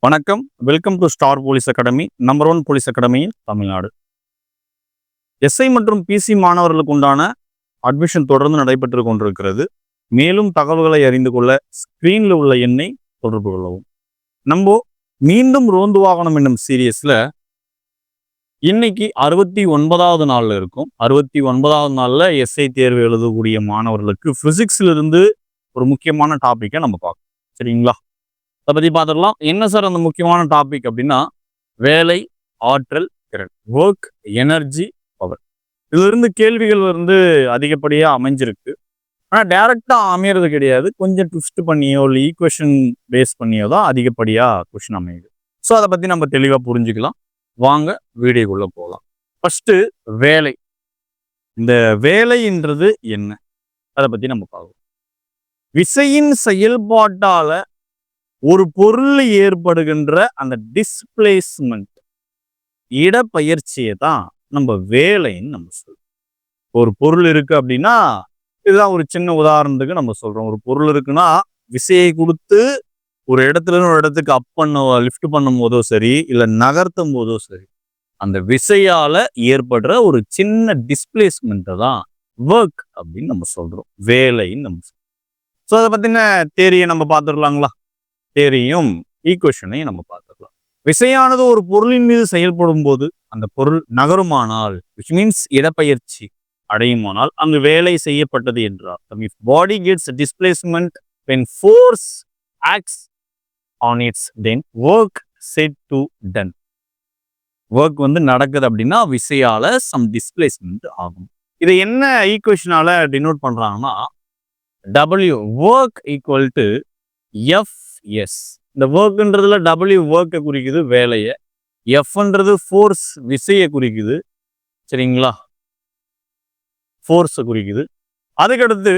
வணக்கம். Welcome to star police academy, number 1 police academy Tamil Nadu. SI மற்றும் PC மாணவர்களுக்கு உண்டான அட்மிஷன் தொடர்ந்து நடைபெற்று கொண்டிருக்கிறது. மேலும் தகவல்களை அறிந்து கொள்ள ஸ்கிரீன்ல உள்ள எண்ணை தொடர்பு கொள்ளவும். நம்ம மீண்டும் ரோந்து வாகனம் என்னும் சீரியஸ்ல இன்னைக்கு 69வது நாள்ல இருக்கும். 69வது நாள்ல எஸ்ஐ தேர்வு எழுதக்கூடிய மாணவர்களுக்கு பிசிக்ஸ்ல இருந்து ஒரு முக்கியமான டாபிக்கை நம்ம பார்க்கணும். சரிங்களா? அதை பத்தி பார்த்துடலாம். என்ன சார் அந்த முக்கியமான டாபிக் அப்படின்னா, வேலை, ஆற்றல், திறன், ஒர்க், எனர்ஜி, பவர். இதுல இருந்து கேள்விகள் அதிகப்படியா அமைஞ்சிருக்கு. ஆனா டைரக்டா அமையறது கிடையாது. கொஞ்சம் ட்விஸ்ட் பண்ணியோ இல்லை ஈக்குவேஷன் பேஸ் பண்ணியோ தான் அதிகப்படியா கொஸ்டின் அமையுது. ஸோ அதை பத்தி நம்ம தெளிவா புரிஞ்சுக்கலாம். வாங்க வீடியோக்குள்ள போகலாம். ஃபர்ஸ்ட் வேலை. இந்த வேலைன்றது என்ன, அதை பத்தி நம்ம பார்க்கலாம். விசையின் செயல்பாட்டால ஒரு பொருள் ஏற்படுகின்ற அந்த டிஸ்பிளேஸ்மெண்ட், இடப்பெயர்ச்சியை தான் நம்ம வேலைன்னு நம்ம சொல்றோம். ஒரு பொருள் இருக்கு அப்படின்னா, இதுதான் ஒரு சின்ன உதாரணத்துக்கு நம்ம சொல்றோம். ஒரு பொருள் இருக்குன்னா விசையை கொடுத்து ஒரு இடத்துல இருந்து ஒரு இடத்துக்கு லிஃப்ட் பண்ணும் போதோ சரி, இல்லை நகர்த்தும் போதோ சரி, அந்த விசையால ஏற்படுற ஒரு சின்ன டிஸ்பிளேஸ்மெண்ட்டை தான் ஒர்க் அப்படின்னு நம்ம சொல்றோம், வேலைன்னு நம்ம சொல்றோம். ஸோ அதை பத்தின தேரியை நம்ம பார்த்துடலாங்களா? தேரியும் ஈக்குவேஷனையும் நம்ம பார்த்துக்கலாம். விசையானது ஒரு பொருளின் மீது செயல்படும் போது அந்த பொருள் நகருமானால், which means இடப்பெயர்ச்சி அடையுமானால், அங்கு வேலை செய்யப்பட்டது என்றார். If body gets displacement when force acts on its, then work said to done. Work நடக்குது அப்படின்னா விசையால சம் டிஸ்பிளேஸ்மெண்ட் ஆகும். இதை என்ன ஈக்குவேஷனால டினோட் பண்றாங்கன்னா, W work equal to Fs. இந்த ஒர்க்ன்றதுல W ஒர்க்கை குறிக்குது, வேலையை. Fன்றது ஃபோர்ஸ், விசையை குறிக்குது. சரிங்களா? ஃபோர்ஸை குறிக்குது. அதுக்கடுத்து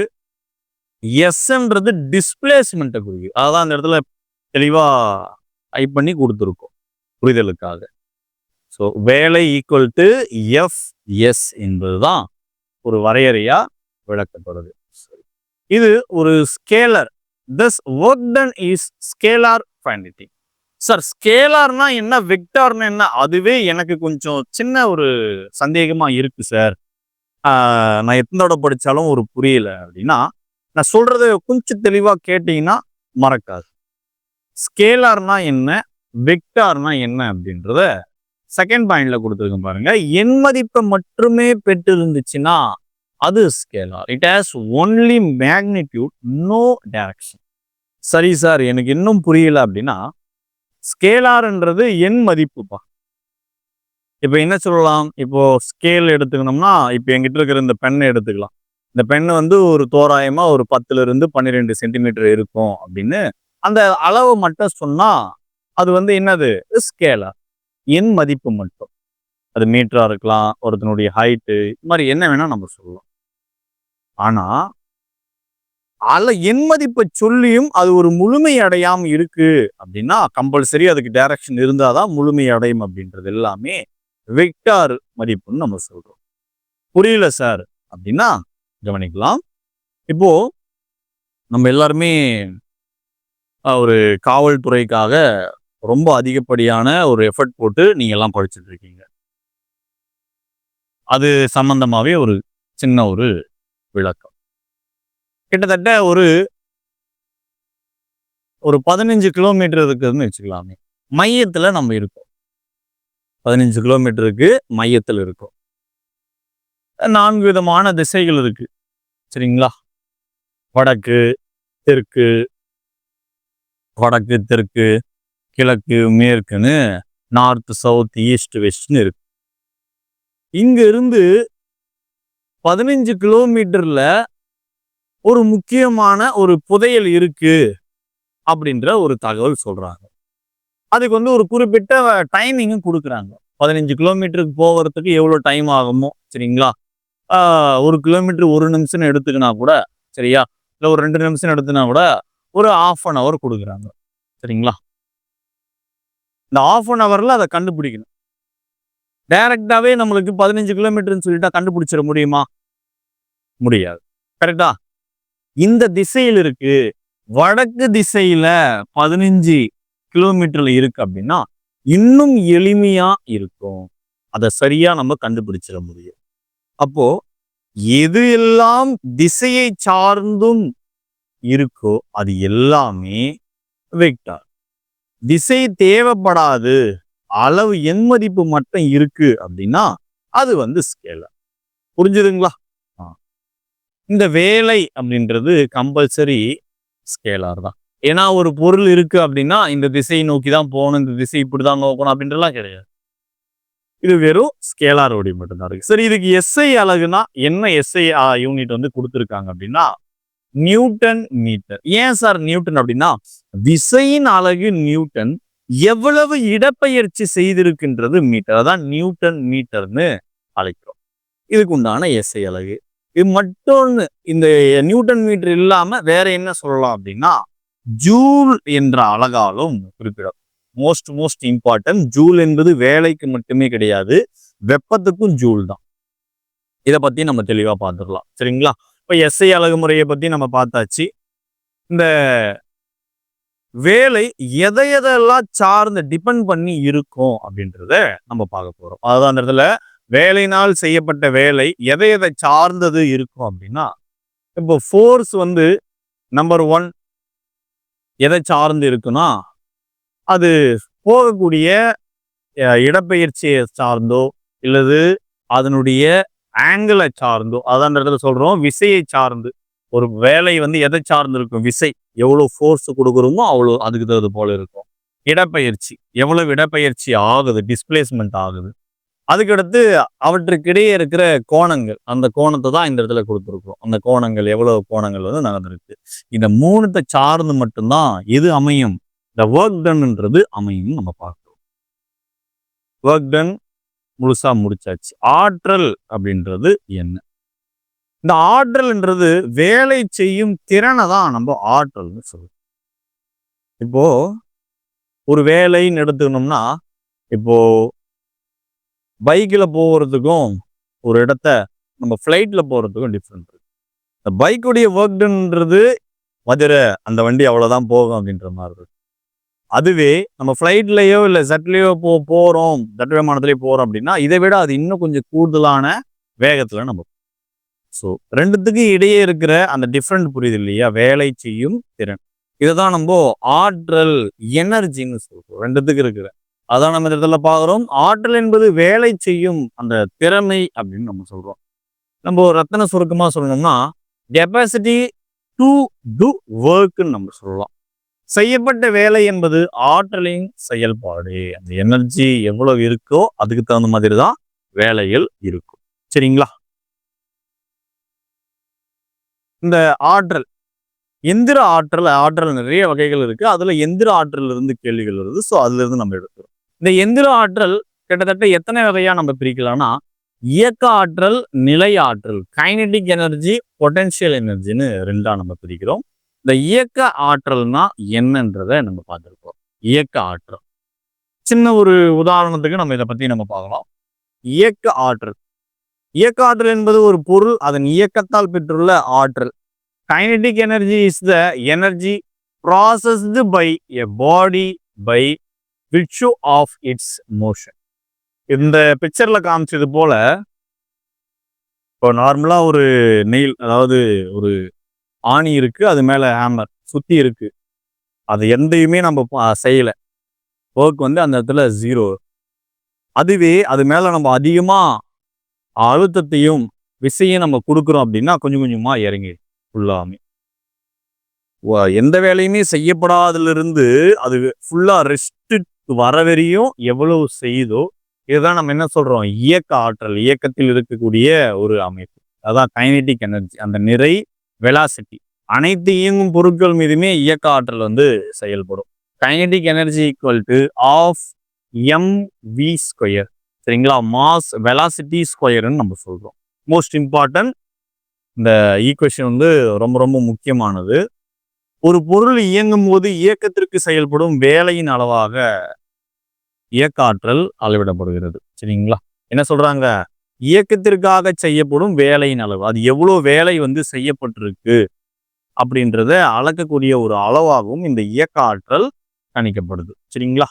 Sன்றது டிஸ்பிளேஸ்மெண்ட்டை குறிக்குது. அதான் அந்த இடத்துல தெளிவா டைப் பண்ணி கொடுத்துருக்கோம் புரிதலுக்காக. ஸோ வேலை ஈக்குவல் டு Fs என்பதுதான் ஒரு வரையறையா விளக்கப்படுது. இது ஒரு scalar. Thus work done is scalar quantity. Sir ஸ்கேலார்னா என்ன, வெக்டார்னா என்ன? அதுவே எனக்கு கொஞ்சம் சின்ன ஒரு சந்தேகமா இருக்கு சார். நான் எத்தனை தடவை படிச்சாலும் ஒரு புரியல அப்படின்னா, நான் சொல்றதை கொஞ்சம் தெளிவா கேட்டீங்கன்னா மறக்காது. ஸ்கேலார்னா என்ன, வெக்டார்னா என்ன அப்படின்றத செகண்ட் பாயிண்ட்ல கொடுத்துருக்கேன் பாருங்க. எண் மதிப்பை மட்டுமே பெற்று இருந்துச்சுன்னா அது scalar. It has only magnitude, no direction. சரி சார், எனக்கு இன்னும் புரியல அப்படின்னா, ஸ்கேலார்ன்றது எண் மதிப்புப்பா. இப்போ என்ன சொல்லலாம், இப்போ ஸ்கேல் எடுத்துக்கணும்னா, இப்போ என்கிட்ட இருக்கிற இந்த பெண்ணை எடுத்துக்கலாம். இந்த பெண்ணு ஒரு தோராயமா ஒரு 10 இருந்து 12 சென்டிமீட்டர் இருக்கும் அப்படின்னு அந்த அளவு மட்டும் சொன்னா அது என்னது, ஸ்கேலார். எண் மதிப்பு மட்டும். அது மீட்டரா இருக்கலாம், ஒருத்தனுடைய ஹைட்டு, இது மாதிரி என்ன வேணா நம்ம சொல்லலாம். ஆனா எண் மதிப்பை சொல்லியும் அது ஒரு முழுமை அடையாம இருக்கு அப்படின்னா, கம்பல்சரி அதுக்கு டைரக்ஷன் இருந்தாதான் முழுமை அடையும் அப்படின்றது எல்லாமே வெக்டார் மதிப்புன்னு நம்ம சொல்றோம். புரியல சார் அப்படின்னா கவனிக்கலாம். இப்போ நம்ம எல்லாருமே ஒரு காவல்துறைக்காக ரொம்ப அதிகப்படியான ஒரு எஃபர்ட் போட்டு நீங்க எல்லாம் படிச்சுட்டு இருக்கீங்க. அது சம்பந்தமாவே ஒரு சின்ன ஒரு விளக்கம். கிட்டத்தட்ட ஒரு 15 கிலோமீட்டர் இருக்குதுன்னு வச்சுக்கலாமே. மையத்துல நம்ம இருக்கோம். 15 கிலோமீட்டருக்கு மையத்தில் இருக்கும். 4 விதமான திசைகள் இருக்கு. சரிங்களா? வடக்கு, தெற்கு, வடக்கு, தெற்கு, கிழக்கு, மேற்குன்னு நார்த், சவுத், ஈஸ்ட், வெஸ்ட்னு இருக்கு. இங்க இருந்து 15 கிலோமீட்டர்ல ஒரு முக்கியமான ஒரு புதையல் இருக்கு அப்படின்ற ஒரு தகவல் சொல்றாங்க. அதுக்கு ஒரு குறிப்பிட்ட டைமிங்கும் கொடுக்குறாங்க. 15 கிலோமீட்டருக்கு போகிறதுக்கு எவ்வளோ டைம் ஆகுமோ, சரிங்களா? 1 கிலோமீட்டர் 1 நிமிஷம் எடுத்துக்கினா கூட, சரியா, இல்லை ஒரு 2 நிமிஷம் எடுத்துனா கூட ஒரு 1/2 hour கொடுக்குறாங்க. சரிங்களா? இந்த 1/2 hourல அதை கண்டுபிடிக்கணும். டைரக்டாவே நம்மளுக்கு 15 கிலோமீட்டர்னு சொல்லிட்டா கண்டுபிடிச்சிட முடியுமா? முடியாது. கரெக்டா? இந்த திசையில் இருக்கு. வடக்கு திசையில 15 கிலோமீட்டர்ல இருக்கு அப்படின்னா இன்னும் எளிமையா இருக்கும். அதை சரியா நம்ம கண்டுபிடிச்சிட முடியும். அப்போ எது எல்லாம் திசையை சார்ந்தும் இருக்கோ அது எல்லாமே வெக்டார். திசை தேவைப்படாது, அளவு எண் மதிப்பு மட்டும் இருக்கு அப்படின்னா அது வந்து ஸ்கேலர். புரிஞ்சுதுங்களா? இந்த வேலை அப்படின்றது கம்பல்சரி ஸ்கேலார் தான். ஏன்னா ஒரு பொருள் இருக்கு அப்படின்னா இந்த திசையை நோக்கி தான் போகணும், இந்த திசை இப்படிதான் நோக்கணும் அப்படின்றலாம் கிடையாது. இது வெறும் ஸ்கேலாரோடைய மட்டும்தான் இருக்கு. சரி, இதுக்கு எஸ்ஐ அலகுனா என்ன? எஸ்ஐ யூனிட் வந்து கொடுத்துருக்காங்க அப்படின்னா நியூட்டன் மீட்டர். ஏன் சார் நியூட்டன் அப்படின்னா விசையின் அலகு நியூட்டன், எவ்வளவு இடப்பெயர்ச்சி செய்திருக்கின்றது மீட்டர், அதான் நியூட்டன் மீட்டர்னு அழைக்கிறோம். இதுக்கு உண்டான எஸ்ஐ அலகு. இது மட்டும் இந்த நியூட்டன் மீட்டர் இல்லாம வேற என்ன சொல்லலாம் அப்படின்னா ஜூல் என்ற அலகாலும் குறிப்பிடும். Most important. ஜூல் என்பது வேலைக்கு மட்டுமே கிடையாது, வெப்பத்துக்கும் ஜூல் தான். இதை பத்தி நம்ம தெளிவா பார்த்துடலாம். சரிங்களா? இப்ப எஸ்ஐ அலகு முறையை பத்தி நம்ம பார்த்தாச்சு. இந்த வேலை எதையெல்லாம் சார்ந்து டிபெண்ட் பண்ணி இருக்கும் அப்படின்றத நம்ம பார்க்க போறோம். அதாவது அந்த இடத்துல வேலையினால் செய்யப்பட்ட வேலை எதை சார்ந்தது இருக்கும் அப்படின்னா, இப்போ ஃபோர்ஸ் வந்து நம்பர் 1 எதை சார்ந்து இருக்குன்னா அது போகக்கூடிய இடப்பெயர்ச்சியை சார்ந்தோ இல்லது அதனுடைய ஆங்கிளை சார்ந்தோ, அதான் அந்த இடத்துல சொல்றோம் விசையை சார்ந்து. ஒரு வேலை வந்து எதை சார்ந்து இருக்கும்? விசை எவ்வளவு ஃபோர்ஸ் கொடுக்குறோமோ அவ்வளோ அதுக்கு தகுந்த போல இருக்கும். இடப்பெயர்ச்சி எவ்வளவு இடப்பெயர்ச்சி ஆகுது, டிஸ்பிளேஸ்மெண்ட் ஆகுது. அதுக்கடுத்து அவற்றுக்கிடையே இருக்கிற கோணங்கள், அந்த கோணத்தை தான் இந்த இடத்துல கொடுத்துருக்கோம். அந்த கோணங்கள் எவ்வளவு கோணங்கள் வந்து நடந்திருக்கு. இந்த 3 சார்ந்து மட்டும்தான் எது அமையும்? இந்த ஒர்க் டன்ன்றது அமையும். நம்ம பார்க்கிறோம். ஒர்க் டன் முழுசா முடிச்சாச்சு. ஆற்றல் அப்படின்றது என்ன? இந்த ஆற்றல்ன்றது வேலை செய்யும் திறனை தான் நம்ம ஆற்றல்னு சொல்றோம். இப்போ ஒரு வேலைன்னு எடுத்துக்கணும்னா, இப்போ பைக்கில் போகிறதுக்கும் ஒரு இடத்த நம்ம ஃப்ளைட்ல போகிறதுக்கும் டிஃப்ரெண்ட் இருக்கு. இந்த பைக்குடைய ஒர்க் டன்ன்றது மதுரை அந்த வண்டி அவ்வளோதான் போகும் அப்படின்ற மாதிரி இருக்கு. அதுவே நம்ம ஃப்ளைட்லயோ இல்லை ஜெட்லயோ போகிறோம், ஜெட் விமானத்திலேயே போகிறோம் அப்படின்னா இதை விட அது இன்னும் கொஞ்சம் கூடுதலான வேகத்தில் நம்ம. ஸோ ரெண்டுத்துக்கு இடையே இருக்கிற அந்த டிஃப்ரெண்ட் புரியுது இல்லையா? வேலை செய்யும் திறன். இதை தான் நம்ம ஆற்றல் எனர்ஜின்னு சொல்றோம். ரெண்டுத்துக்கு இருக்கிற அதான் நம்ம இந்த இடத்துல பார்க்குறோம். ஆற்றல் என்பது வேலை செய்யும் அந்த திறமை அப்படின்னு நம்ம சொல்றோம். நம்ம ரத்தன சுருக்கமாக சொல்லணும்னா கெப்பாசிட்டி டு டு ஒர்க்குன்னு நம்ம சொல்லலாம். செய்யப்பட்ட வேலை என்பது ஆற்றலின் செயல்பாடு. அந்த எனர்ஜி எவ்வளவு இருக்கோ அதுக்கு தகுந்த மாதிரி தான் வேலைகள் இருக்கும். சரிங்களா? இந்த ஆற்றல், எந்திர ஆற்றல் நிறைய வகைகள் இருக்கு. அதுல எந்திர ஆற்றல் இருந்து கேள்விகள் வருது. ஸோ அதுல இருந்து நம்ம எடுக்கிறோம். இந்த எந்திர ஆற்றல் கிட்டத்தட்ட எத்தனை வகையா நம்ம பிரிக்கலாம்னா இயக்க ஆற்றல், நிலை ஆற்றல், கைனடிக் எனர்ஜி, பொட்டன்ஷியல் எனர்ஜின்னு 2ஆ நம்ம பிரிக்கிறோம். இந்த இயக்க ஆற்றல்னா என்னன்றதை நம்ம பார்த்துருக்கோம். இயக்க ஆற்றல் சின்ன ஒரு உதாரணத்துக்கு நம்ம இதை பத்தி நம்ம பார்க்கலாம். இயக்க ஆற்றல் என்பது ஒரு பொருள் அதன் இயக்கத்தால் பெற்றுள்ள ஆற்றல். Kinetic energy is the energy possessed by a body by virtue of its motion. இந்த பிக்சர்ல காமிச்சது போல இப்போ நார்மலா ஒரு நெயில், அதாவது ஒரு ஆணி இருக்கு, அது மேல ஹேமர் சுத்தி இருக்கு. அது எந்தையுமே நம்ம செய்யல, ஒர்க் வந்து அந்த இடத்துல 0. அதுவே அது மேல நம்ம அதிகமா அழுத்தத்தையும் விசையும் நம்ம கொடுக்குறோம் அப்படின்னா கொஞ்சம் கொஞ்சமா இறங்கி ஃபுல்லாமே எந்த வேலையுமே செய்யப்படாதிலிருந்து அது ஃபுல்லா ரெஸ்ட் வரவரையும் எவ்வளவு செய்தோ இதுதான் நம்ம என்ன சொல்றோம்? இயக்க ஆற்றல். இயக்கத்தில் இருக்கக்கூடிய ஒரு அமைப்பு, அதான் கைனடிக் எனர்ஜி. அந்த நிறை, வெலாசிட்டி, அனைத்து இயங்கும் பொருட்கள் மீதுமே இயக்க ஆற்றல் வந்து செயல்படும். Kinetic energy equal to of mv square. சரிங்களா? மாஸ் வெலாசிட்டி ஸ்கொயர்னு நம்ம சொல்றோம். Most important. இந்த ஈக்குவேஷன் வந்து ரொம்ப ரொம்ப முக்கியமானது. ஒரு பொருள் இயங்கும் போது இயக்கத்திற்கு செயல்படும் வேலையின் அளவாக இயக்க ஆற்றல் அளவிடப்படுகிறது. சரிங்களா? என்ன சொல்றாங்க? இயக்கத்திற்காக செய்யப்படும் வேலையின் அளவு, அது எவ்வளவு வேலை வந்து செய்யப்பட்டிருக்கு அப்படின்றத அளக்கக்கூடிய ஒரு அளவாகவும் இந்த இயக்க ஆற்றல் கணிக்கப்படுது. சரிங்களா?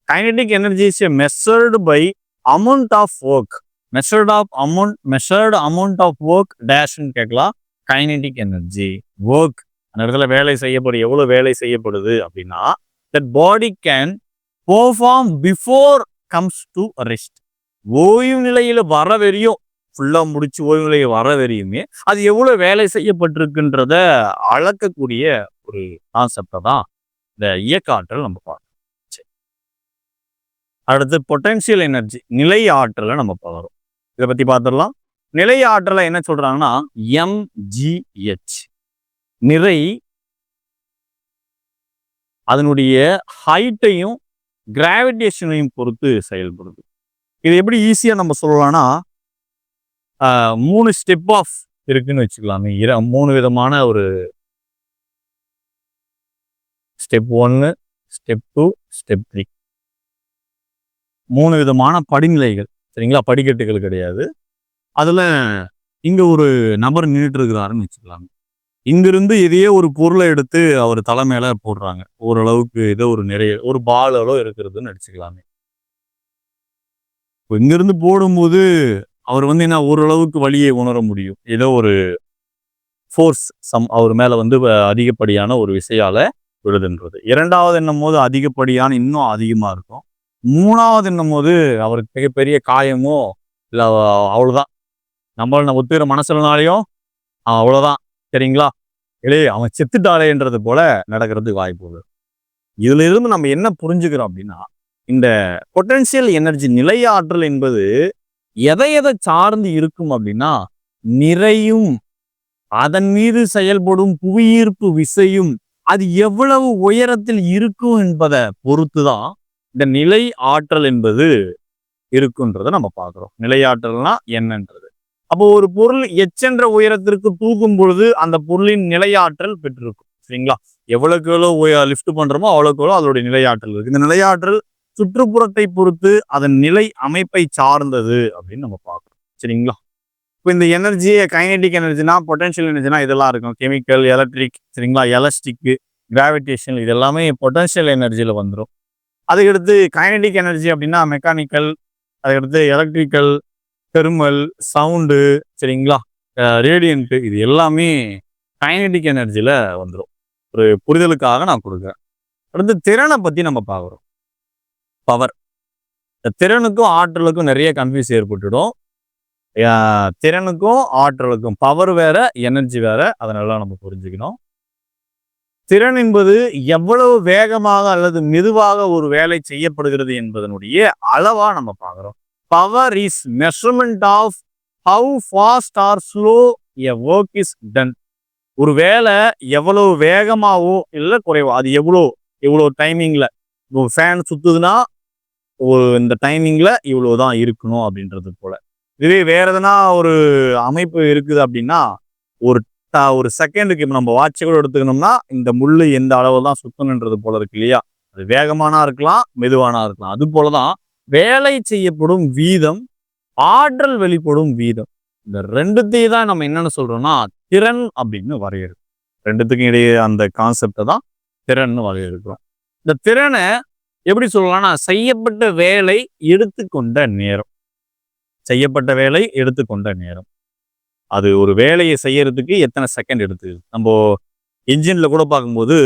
Kinetic energy is measured by amount of work. Measured amount of work டேஷ்ன்னு கேட்கலாம். கைனடிக் எனர்ஜி ஒர்க், அந்த இடத்துல வேலை செய்யப்படுது, எவ்வளவு வேலை செய்யப்படுது அப்படின்னா that body can perform before comes to rest. ஓய்வு நிலையில வர வரையும், ஃபுல்லா முடிச்சு ஓய்வு நிலையை வர வரையுமே அது எவ்வளவு வேலை செய்யப்பட்டிருக்குன்றத அளக்கக்கூடிய ஒரு கான்செப்டை தான் இந்த இயக்க ஆற்றல் நம்ம பார்க்கணும். அடுத்து பொட்டன்ஷியல் எனர்ஜி, நிலை ஆற்றலை நம்ம பார்க்குறோம். இதை பத்தி பார்த்துடலாம். நிலை ஆற்றலை என்ன சொல்றாங்கன்னா எம்ஜிஹெச். நிறை அதனுடைய ஹைட்டையும் கிராவிடேஷனையும் பொறுத்து செயல்படுது. இது எப்படி ஈஸியா நம்ம சொல்லலாம்னா 3 ஸ்டெப் ஆஃப் இருக்குன்னு வச்சுக்கலாமே. 3 விதமான ஒரு ஸ்டெப் 1, ஸ்டெப் 2, ஸ்டெப் 3, 3 விதமான படிநிலைகள். சரிங்களா? படிக்கட்டுகள் கிடையாது. அதுல இங்க ஒரு நபர் நின்றுட்டு இருக்கிறாருன்னு வச்சுக்கலாமே. இங்கிருந்து எதையே ஒரு பொருளை எடுத்து அவர் தலை மேல போடுறாங்க. ஓரளவுக்கு ஏதோ ஒரு நிறைய ஒரு பால் அளவு இருக்கிறதுன்னு நடிச்சுக்கலாமே. இப்போ இங்கிருந்து போடும்போது அவர் என்ன ஓரளவுக்கு வலியை உணர முடியும். ஏதோ ஒரு ஃபோர்ஸ் அவர் மேல அதிகப்படியான ஒரு விசையால விழுதுன்றது. 2வது என்னும் போது அதிகப்படியான இன்னும் அதிகமா இருக்கும். 3வது என்னும் போது அவருக்கு மிகப்பெரிய காயமோ இல்ல அவ்வளவுதான், நம்ம ஒத்துக்கிற மனசுலனாலையும் அவ்வளவுதான். சரிங்களா? இல்லையே அவன் செத்துட்டாளேன்றது போல நடக்கிறதுக்கு வாய்ப்பு உள்ளது. இதுல இருந்து நம்ம என்ன புரிஞ்சுக்கிறோம் அப்படின்னா, இந்த பொட்டன்ஷியல் எனர்ஜி நிலை ஆற்றல் என்பது எதை சார்ந்து இருக்கும் அப்படின்னா, நிறையும் அதன் மீது செயல்படும் புவியீர்ப்பு விசையும் அது எவ்வளவு உயரத்தில் இருக்கும் என்பதை பொறுத்துதான் இந்த நிலை ஆற்றல் என்பது இருக்குன்றதை நம்ம பார்க்கிறோம். நிலை ஆற்றல்னா என்னன்றது. அப்போ ஒரு பொருள் எச்சென்ற உயரத்திற்கு தூக்கும் பொழுது அந்த பொருளின் நிலையாற்றல் பெற்றிருக்கும். சரிங்களா? எவ்வளவுக்கு எவ்வளவு லிஃப்ட் பண்றோமோ அவ்வளவுக்கு எவ்வளவு அதோடைய நிலையாற்றல் இருக்கு. இந்த நிலையாற்றல் சுற்றுப்புறத்தை பொறுத்து அதன் நிலை அமைப்பை சார்ந்தது அப்படின்னு நம்ம பார்க்கிறோம். சரிங்களா? இப்போ இந்த எனர்ஜியை கைனடிக் எனர்ஜினா, பொட்டன்ஷியல் எனர்ஜினா இதெல்லாம் இருக்கும். கெமிக்கல், எலக்ட்ரிக், சரிங்களா, எலஸ்டிக், கிராவிடேஷன், இது எல்லாமே பொட்டன்ஷியல் எனர்ஜியில வந்துடும். அதுக்கடுத்து கைனடிக் எனர்ஜி அப்படின்னா மெக்கானிக்கல், அதுக்கடுத்து எலக்ட்ரிக்கல், தெர்மல், சவுண்டு, சரிங்களா, ரேடியன்ட், இது எல்லாமே கைனடிக் எனர்ஜியில வந்துடும். ஒரு புரிதலுக்காக நான் கொடுக்குறேன். அடுத்து திறனை பத்தி நம்ம பார்க்குறோம். பவர். இந்த திறனுக்கும் ஆற்றலுக்கும் நிறைய கன்ஃபியூஸ் ஏற்பட்டுடும். திறனுக்கும் ஆற்றலுக்கும் பவர் வேற, எனர்ஜி வேற. அதனால நம்ம புரிஞ்சுக்கணும். திறன் என்பது எவ்வளவு வேகமாக அல்லது மெதுவாக ஒரு வேலை செய்யப்படுகிறது என்பதனுடைய அளவா நம்ம பார்க்கிறோம். Power is measurement of how fast or slow a work is done. ஒரு வேலை எவ்வளவு வேகமாவோ இல்லை குறைவோ, அது எவ்வளோ டைமிங்ல ஃபேன் சுத்துதுன்னா இந்த டைமிங்ல இவ்வளவுதான் இருக்கணும் அப்படின்றது போல. இதுவே வேற எதனா ஒரு அமைப்பு இருக்குது அப்படின்னா ஒரு செகண்டுக்கு இப்போ நம்ம வாட்சை கூட எடுத்துக்கணும்னா இந்த முள்ளு எந்த அளவு தான் சுத்தணுன்றது போல இருக்கு இல்லையா? அது வேகமானா இருக்கலாம், மெதுவானா இருக்கலாம். அது போலதான் வேலை செய்யப்படும் வீதம், ஆற்றல் வெளிப்படும் வீதம், இந்த ரெண்டுத்தையும் தான் நம்ம என்னன்னு சொல்றோம்னா திறன் அப்படின்னு வரையறுக்கும். ரெண்டுத்துக்கும் இடையே அந்த கான்செப்டை தான் திறன்னு வரையறுக்கிறோம். இந்த திறனை எப்படி சொல்லலாம்னா செய்யப்பட்ட வேலை எடுத்துக்கொண்ட நேரம். செய்யப்பட்ட வேலை எடுத்துக்கொண்ட நேரம். அது ஒரு வேலையை செய்யறதுக்கு எத்தனை செகண்ட் எடுத்துக்குது. நம்ம என்ஜின்ல கூட பார்க்கும்போது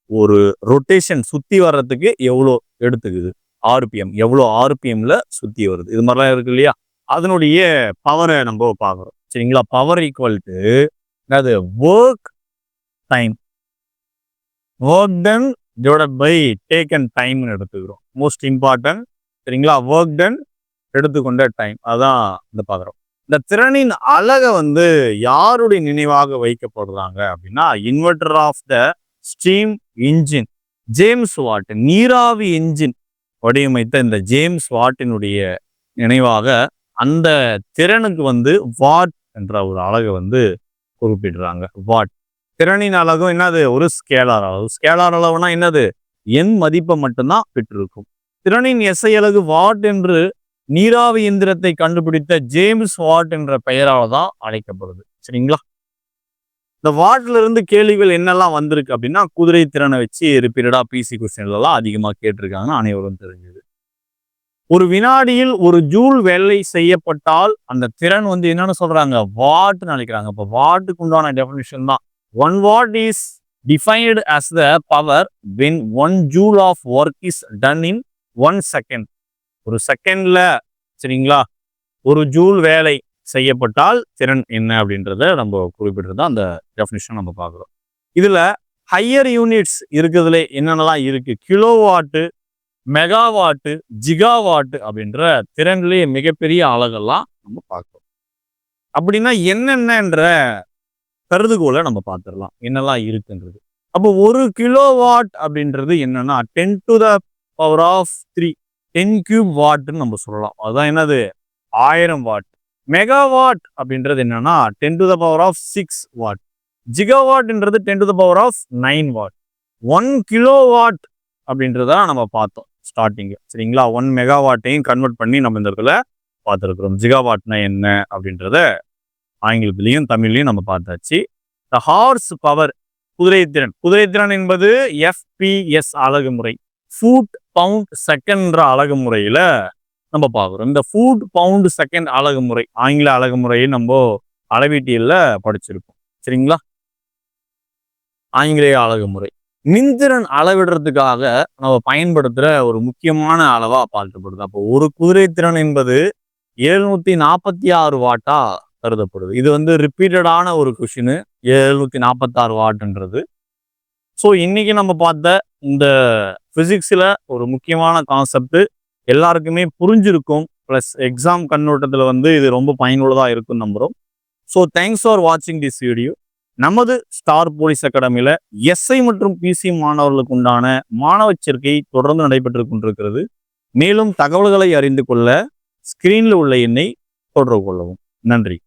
ஒரு ரொட்டேஷன் சுத்தி வர்றதுக்கு எவ்வளோ எடுத்துக்குது, ஆர்பிஎம் எவ்வளோ ஆர்பிஎம்ல சுத்தி வருது, இது மாதிரிலாம் இருக்கு இல்லையா? அதனுடைய பவரை நம்ம பார்க்குறோம். சரிங்களா? பவர் ஈக்குவல் டு அது work time, work done divided by taken டைம்னு எடுத்துக்கிறோம். Most important. சரிங்களா? ஒர்க் டன் எடுத்துக்கொண்ட டைம், அதான் இந்த பார்க்குறோம். இந்த திறனின் அழகை யாருடைய நினைவாக வைக்கப்படுறாங்க அப்படின்னா inventor of the steam engine James Watt. நீராவி என்ஜின் வடிவமைத்த இந்த ஜேம்ஸ் வாட்டினுடைய நினைவாக அந்த திறனுக்கு வாட் என்ற ஒரு அழகை குறிப்பிடுறாங்க. வாட் திறனின் அழகும் என்னது? ஒரு ஸ்கேலார் அளவு. ஸ்கேலார் அளவுனா என்னது? எண் மதிப்பை மட்டும்தான் பெற்றிருக்கும். திறனின் எஸ்ஐ அலகு வாட் என்று நீராவி இயந்திரத்தை கண்டுபிடித்த ஜேம்ஸ் வாட் என்ற பெயரால் தான் அழைக்கப்படுது. சரிங்களா? இந்த வாட்ல இருந்து கேள்விகள் என்னெல்லாம் வந்திருக்கு அப்படின்னா, குதிரை திறனை வச்சு ரிப்பீட்டடா பிசி கொஸ்டின்லாம் அதிகமா கேட்டிருக்காங்கன்னு அனைவரும் தெரிஞ்சது. ஒரு வினாடியில் ஒரு ஜூல் வேலை செய்யப்பட்டால் அந்த திறன் வந்து என்னன்னு சொல்றாங்க, வாட்னு அழைக்கிறாங்க. அப்ப வாட்டுக்கு உண்டான டெஃபினிஷன் தான். 1 watt is defined as the power when 1 joule of work is done in 1 second. ஒரு செகண்ட்ல சரிங்களா, ஒரு ஜூல் வேலை செய்யப்பட்டால் திறன் என்ன அப்படின்றத நம்ம குறிப்பிட்டிருந்தா அந்த டெஃபினிஷன் நம்ம பார்க்குறோம். இதுல ஹையர் யூனிட்ஸ் இருக்கிறதுல என்னென்னலாம் இருக்கு, கிலோவாட்டு, மெகாவாட்டு, ஜிகாவாட்டு அப்படின்ற திறன்லேயே மிகப்பெரிய அலகெல்லாம் நம்ம பார்க்கிறோம். அப்படின்னா என்னென்னன்ற கருதுகோளை நம்ம பார்த்துடலாம் என்னெல்லாம் இருக்குன்றது. அப்போ ஒரு கிலோவாட் அப்படின்றது என்னன்னா 10 to the power of 3, 10 cube வாட்னு நம்ம சொல்லலாம். அதுதான் என்னது, 1000 வாட். மெகாவாட் அப்படின்றது என்னன்னா 10 to the power of 6 watt. ஜிகாவாட்ன்றது 10 to the power of 9 watt. 1 kilowatt அப்படின்றத நம்ம பார்த்தோம் ஸ்டார்டிங் சரிங்களா. 1 மெகாவாட்டையும் கன்வெர்ட் பண்ணி நம்ம இந்த இடத்துல பார்த்துருக்குறோம். ஜிகாவாட்னா என்ன அப்படின்றத ஆங்கிலத்திலையும் தமிழ்லையும் நம்ம பார்த்தாச்சு. த ஹார்ஸ் பவர், குதிரைத்திறன். குதிரைத்திறன் என்பது FPS அலகு முறை, ஃபுட் பவுண்ட் செகண்ட்ன்ற அலகு முறையில நம்ம பார்க்குறோம். இந்த ஃபுட் பவுண்ட் செகண்ட் அலகு முறை ஆங்கில அலகு முறையை நம்ம அளவீட்டியல்ல படிச்சிருக்கோம் சரிங்களா. ஆங்கிலேய அலகு முறை மின்திறன் அளவிடுறதுக்காக நம்ம பயன்படுத்துற ஒரு முக்கியமான அளவா பார்க்கப்படுது. அப்போ ஒரு குதிரைத்திறன் என்பது 746 வாட்டா கருதப்படுது. இது வந்து ரிப்பீட்டடான ஒரு கொஷின், 746 வாட்ன்றது. ஸோ இன்னைக்கு நம்ம பார்த்த இந்த பிசிக்ஸ்ல ஒரு முக்கியமான கான்செப்ட் எல்லாருக்குமே புரிஞ்சிருக்கும். ப்ளஸ் எக்ஸாம் கண்ணோட்டத்தில் வந்து இது ரொம்ப பயனுள்ளதாக இருக்கும் நம்புகிறோம். ஸோ தேங்க்ஸ் ஃபார் வாட்சிங் திஸ் வீடியோ. நமது ஸ்டார் போலீஸ் அகாடமியில் எஸ்ஐ மற்றும் பிசி மாணவர்களுக்கு உண்டான மாணவ சேர்க்கை தொடர்ந்து நடைபெற்று கொண்டிருக்கிறது. மேலும் தகவல்களை அறிந்து கொள்ள ஸ்கிரீனில் உள்ள எண்ணை தொடர்பு கொள்ளவும். நன்றி.